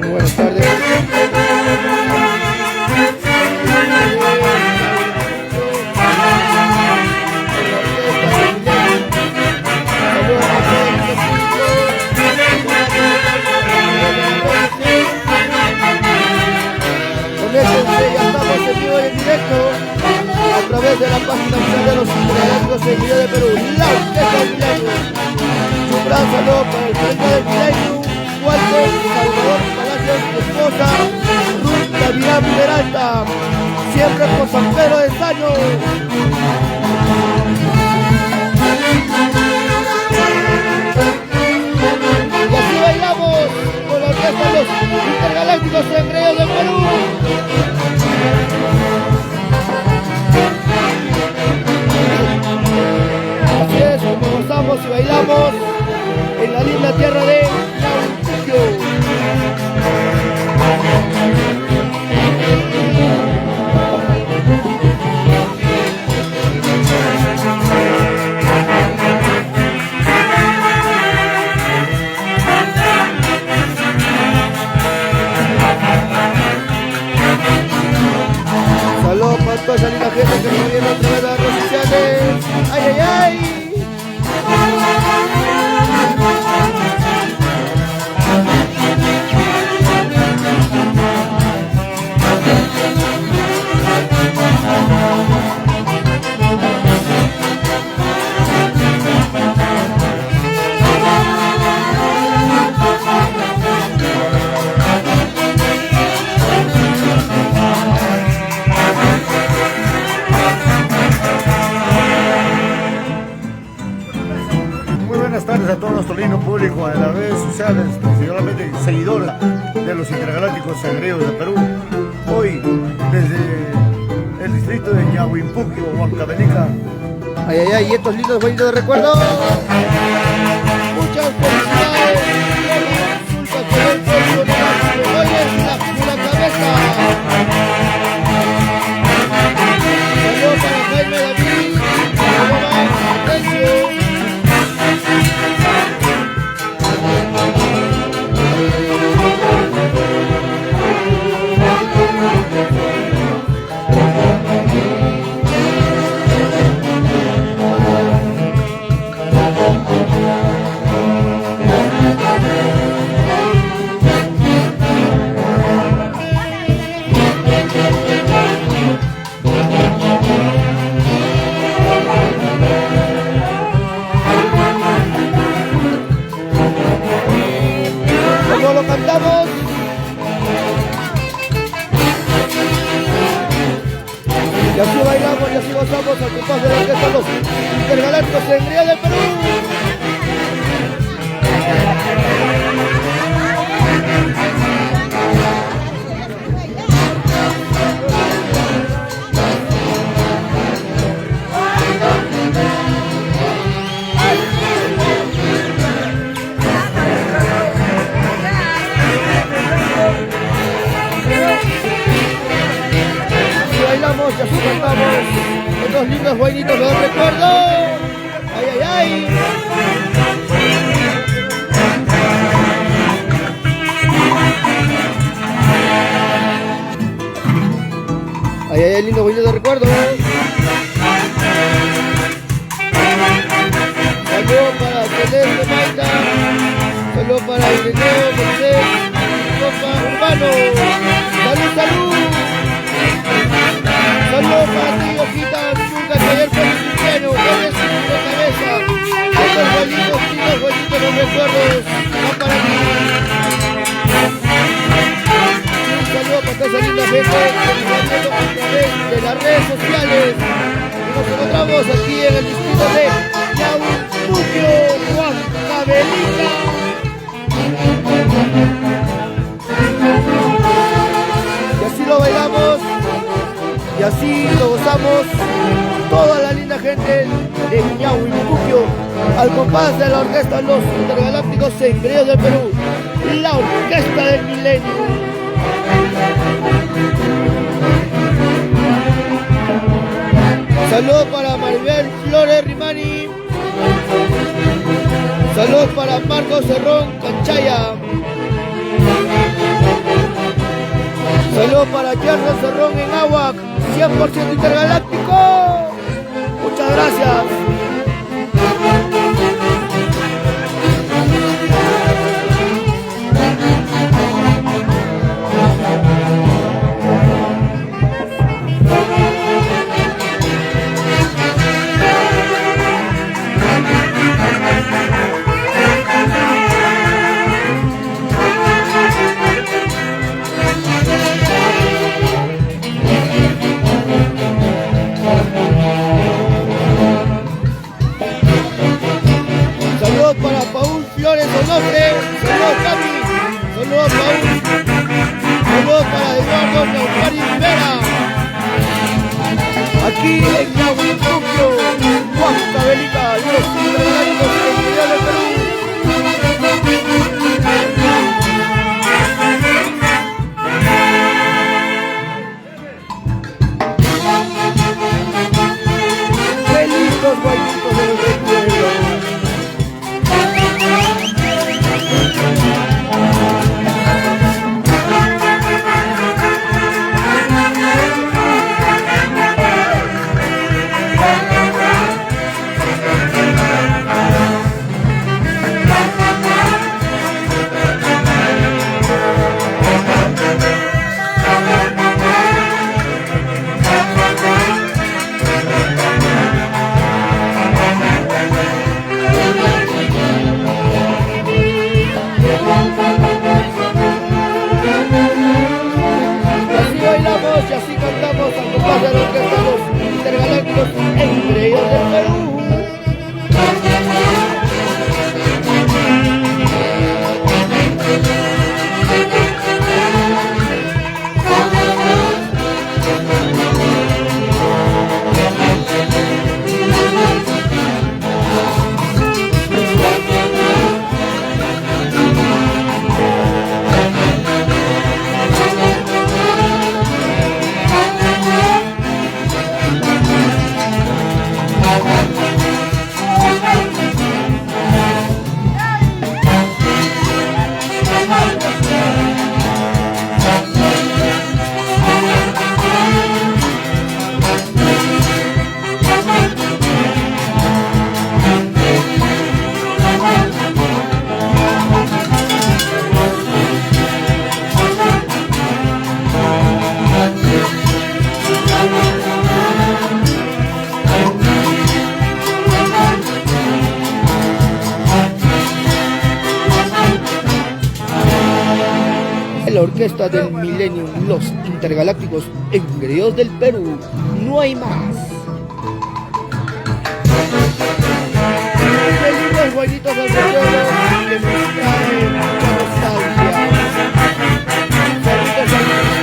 buenas tardes. Conéctense, ya estamos en vivo y en directo a través de la página oficial de los Intergalácticos en Video de Perú, la Orquesta del Milenio. Un gran saludo para el frente del Milenio, Walter Salvador Palacios, su esposa Ruth Navidad Peralta, siempre por San Pedro de Saño. Y así bailamos con la orquesta de los Intergalácticos Engreídos del Perú. Así es como gozamos y bailamos en la linda tierra de Yahuinpuquio. Saludos para toda esa linda gente que nos viene a través de las redes sociales. ¡Ay, ay, ay! Buenas tardes a todo nuestro lindo público en las redes sociales, principalmente seguidores de los Intergalácticos Engreídos de Perú. Hoy, desde el distrito de Yahuinpuquio, Huancavelica. Ay, ay, ay, y estos lindos bonitos de recuerdo. Muchas felicidades. Resulta que el personaje hoy es la cabeza. Saludos para Jaime David. Atención. ¿Cómo lo cantamos? Y así bailamos y así gozamos al compás de la orquesta los Intergalácticos Engreídos del Perú. Bailamos y así cantamos estos lindos buenitos de recuerdo. Ay, ay, ay. Ay, ay, ay, lindos buenitos de recuerdo. Saludos para Celeste Maita. Saludos para Ireneo, Mercedes, Copa Urbano. Salud, salud. Saludos para ti, hojita, nunca que ayer fue mi cumpleaños, eres de cabeza. Estos bonitos los recuerdos van para ti. Un saludo para toda esa linda gente que nos está viendo a través de las redes sociales. Y nos encontramos aquí en el distrito de Yahuinpuquio, Huancavelica. Y así lo bailamos. Y así lo gozamos toda la linda gente de Yahuinpuquio al compás de la orquesta Los Intergalácticos Engreídos del Perú, la Orquesta del Milenio. Saludos para Maribel Flores Rimani. Saludos para Marcos Cerrón Canchaya. Saludo para Gerson Cerrón en Agua, 100% intergaláctico. Muchas gracias. Saludos para Paul Flores Onofre, saludos Cami, saludos Paul, saludos para Eduardo Neufari Rivera, aquí en Yahuipuquio, Huancavelica, los intergalácticos del interior del Perú. ¡Qué lindos guaynitos de los recuerdos! Y así cantamos al compás de la orquesta de los intergalácticos engreídos del Perú. La orquesta del Millennium, los intergalácticos engreídos del Perú, no hay más. Qué lindos guaynitos del recuerdo que nos traen mucha nostalgia. Saludos al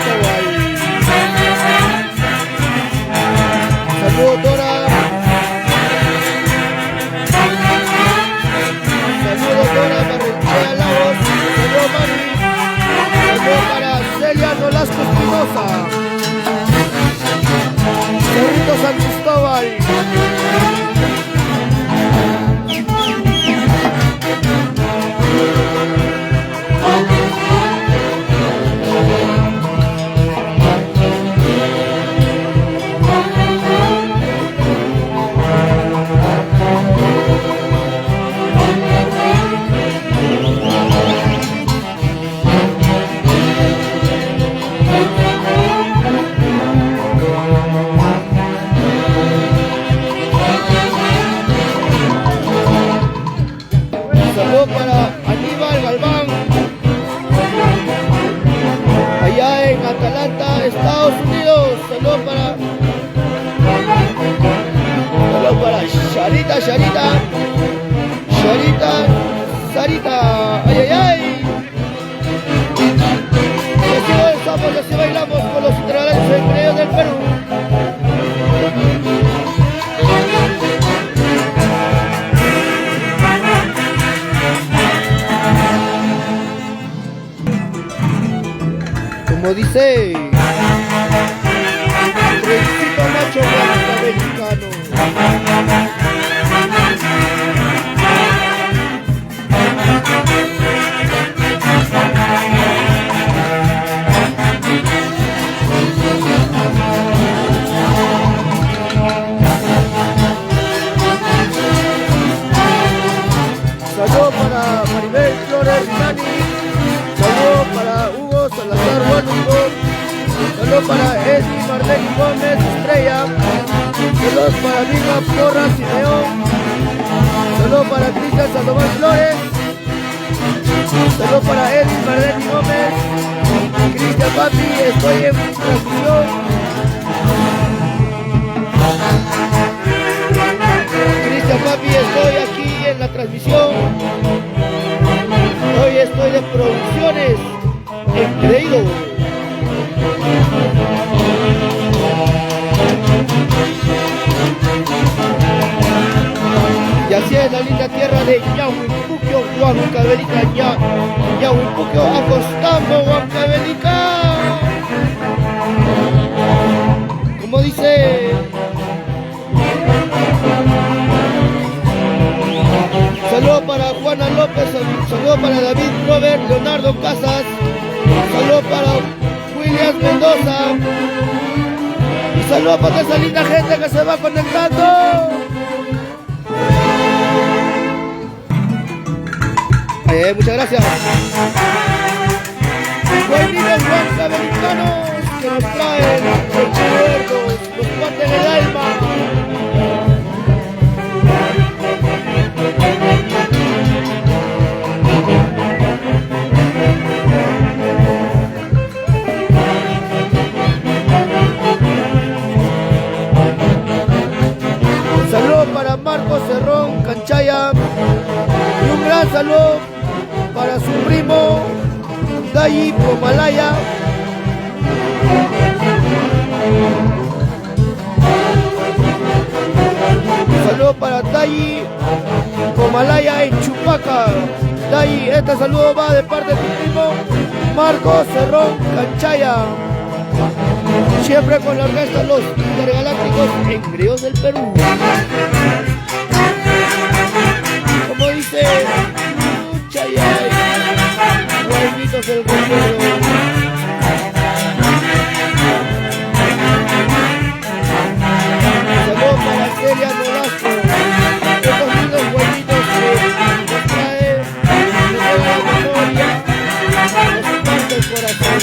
Cristóbal. Saludos Dora. Saludos Dora Barrenchea Lagos. Saludos Mari. Para Celia Nolasco Espinosa, Cerrito San Cristóbal, para Aníbal Galván, allá en Atlanta, Estados Unidos. Saludos para Sarita, ay, ay, ay. Y así danzamos, y así bailamos con los intergalácticos engreídos del Perú. Como dice Trencito Macho Blanco Americano. Saludos para Esmi Marlene Gómez Estrella. Saludos para Lima Porras y León. Saludos para Cristian Salomón Flores. Saludos para Esmi Marlene Gómez. Cristian Papi, estoy en transmisión. Cristian Papi, estoy aquí en la transmisión. Hoy estoy de producciones Engreído. Y así es la linda tierra de Yahuipuquio, Huancavelica, Yahuipuquio, acostando Huancavelica. Como dice, saludos para Juana López, saludos para David Robert, Leonardo Casas, saludos para Williams Mendoza y saludos para esa linda gente que se va conectando. Muchas gracias. Buenitos huancavelicanos que nos traen los recuerdos, los guantes del alma. Un saludo para Marcos Cerrón Canchaya y un gran saludo para su primo Dayi Pomalaya. Un saludo para Dayi Pomalaya en Chupaca. Dayi, este saludo va de parte de tu primo Marcos Cerrón Canchaya. Siempre con la orquesta Los Intergalácticos Engreídos del Perú. Como dice Chayay, guaynitos del recuerdo. Saludos para Celia Nolasco, estos lindos guaynitos que nos trae de toda la memoria, nos parte el corazón.